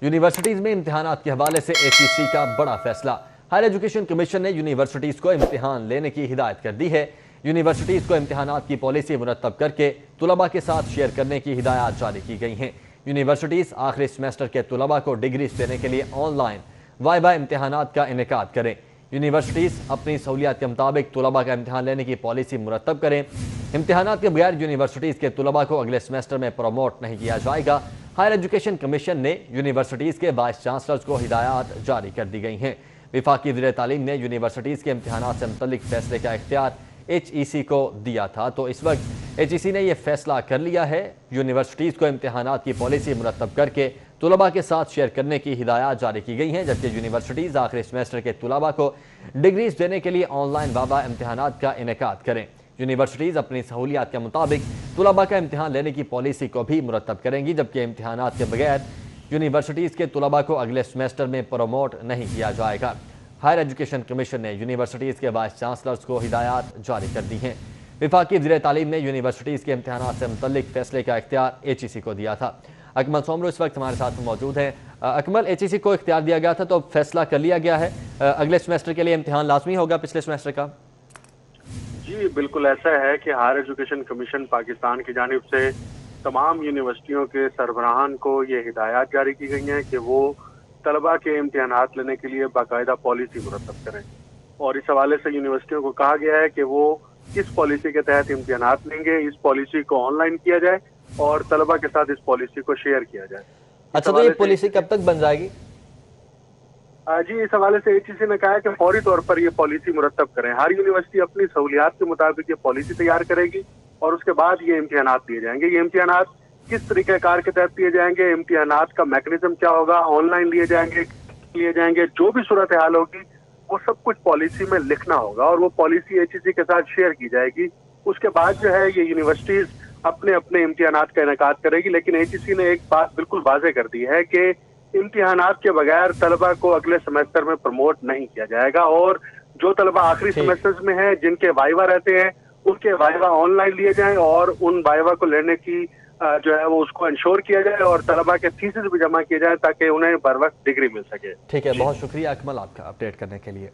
Universities में इम्तिहानात के हवाले से HEC का बड़ा फैसला। हायर एजुकेशन कमीशन ने यूनिवर्सिटीज को इम्तिहान लेने की हिदायत कर दी है। यूनिवर्सिटीज को इम्तिहानात की पॉलिसी मुरतब करके तुलबा के साथ शेयर करने की हिदायत जारी की गई हैं। यूनिवर्सिटीज आखिरी सेमेस्टर के तुलबा को डिग्रीज देने के लिए ऑनलाइन वाइवा इम्तिहानात का इनेकाद करें। यूनिवर्सिटीज अपनी सहूलियात के मुताबिक तुलबा का इम्तिहान लेने की पॉलिसी मुरतब करें। इम्तिहानात के बगैर यूनिवर्सिटीज के तुलबा को अगले सेमेस्टर में प्रमोट नहीं किया जाएगा। हायर एजुकेशन कमीशन ने यूनिवर्सिटीज के वाइस चांसलर्स को हिदायत जारी कर दी गई हैं। वफाकी वज़ीर तालीम ने यूनिवर्सिटीज के इम्तिहानात से मुतल्लिक फैसले का इख्तियार HEC को दिया था, तो इस वक्त HEC ने यह फैसला कर लिया है। यूनिवर्सिटीज को इम्तिहानात की पॉलिसी मुरतब करके तुलबा के साथ शेयर करने की हिदायत जारी की गई हैं, जबकि यूनिवर्सिटीज आखिरी सेमेस्टर के तुलबा को डिग्रीज देने के लिए ऑनलाइन वाबा इम्तिहानात का इनेकाद करें। यूनिवर्सिटीज अपनी सहूलियात के मुताबिक तुलबा का इम्तिहान लेने की पॉलिसी को भी मुरतब करेंगी, जबकि इम्तिहानात के बगैर यूनिवर्सिटीज के तुलबा को अगले सेमेस्टर में प्रमोट नहीं किया जाएगा। हायर एजुकेशन कमीशन ने यूनिवर्सिटीज के वाइस चांसलर्स को हिदायत जारी कर दी हैं। वफाकी वज़ीर तालीम ने यूनिवर्सिटीज के इम्तिहानात से मुतल्लिक फैसले का इख्तियार HEC को दिया था। अकमल सोमरो इस वक्त हमारे साथ मौजूद हैं। अकमल, HEC को इख्तियार दिया गया था तो फैसला कर लिया गया है, अगले सेमेस्टर के लिए इम्तिहान लाजमी होगा पिछले सेमेस्टर का? जी बिल्कुल ऐसा है कि हायर एजुकेशन कमीशन पाकिस्तान की जानिब से तमाम यूनिवर्सिटियों के सरबराहान को ये हिदायत जारी की गई हैं कि वो तलबा के इम्तिहानात लेने के लिए बाकायदा पॉलिसी मुरतब करें, और इस हवाले से यूनिवर्सिटियों को कहा गया है कि वो किस पॉलिसी के तहत इम्तिहानात लेंगे, इस पॉलिसी को ऑनलाइन किया जाए और तलबा के साथ इस पॉलिसी को शेयर किया जाए। अच्छा, तो ये पॉलिसी कब तक बन जाएगी? जी इस हवाले से HEC ने कहा है कि फौरी तौर पर ये पॉलिसी मुरतब करें। हर यूनिवर्सिटी अपनी सहूलियात के मुताबिक ये पॉलिसी तैयार करेगी और उसके बाद ये इम्तिहानात दिए जाएंगे। ये इम्तिहानात किस तरीके कार के तहत दिए जाएंगे, इम्तिहानात का मैकेनिज्म क्या होगा, ऑनलाइन लिए जाएंगे, जो भी सूरत हाल होगी वो सब कुछ पॉलिसी में लिखना होगा और वो पॉलिसी HEC के साथ शेयर की जाएगी। उसके बाद जो है ये यूनिवर्सिटीज अपने अपने इम्तिहानात का इनेकाद करेगी। लेकिन HEC ने एक बात बिल्कुल वाज़ेह कर दी है कि इम्तिहानात के बगैर तलबा को अगले सेमेस्टर में प्रमोट नहीं किया जाएगा, और जो तलबा आखिरी सेमेस्टर्स में हैं जिनके वाइवा रहते हैं उनके वाइवा ऑनलाइन लिए जाएं और उन वाइवा को लेने की जो है वो उसको इंश्योर किया जाए और तलबा के थीसिस भी जमा किए जाए ताकि उन्हें बर वक्त डिग्री मिल सके। ठीक है, बहुत शुक्रिया अकमल आपका अपडेट करने के लिए।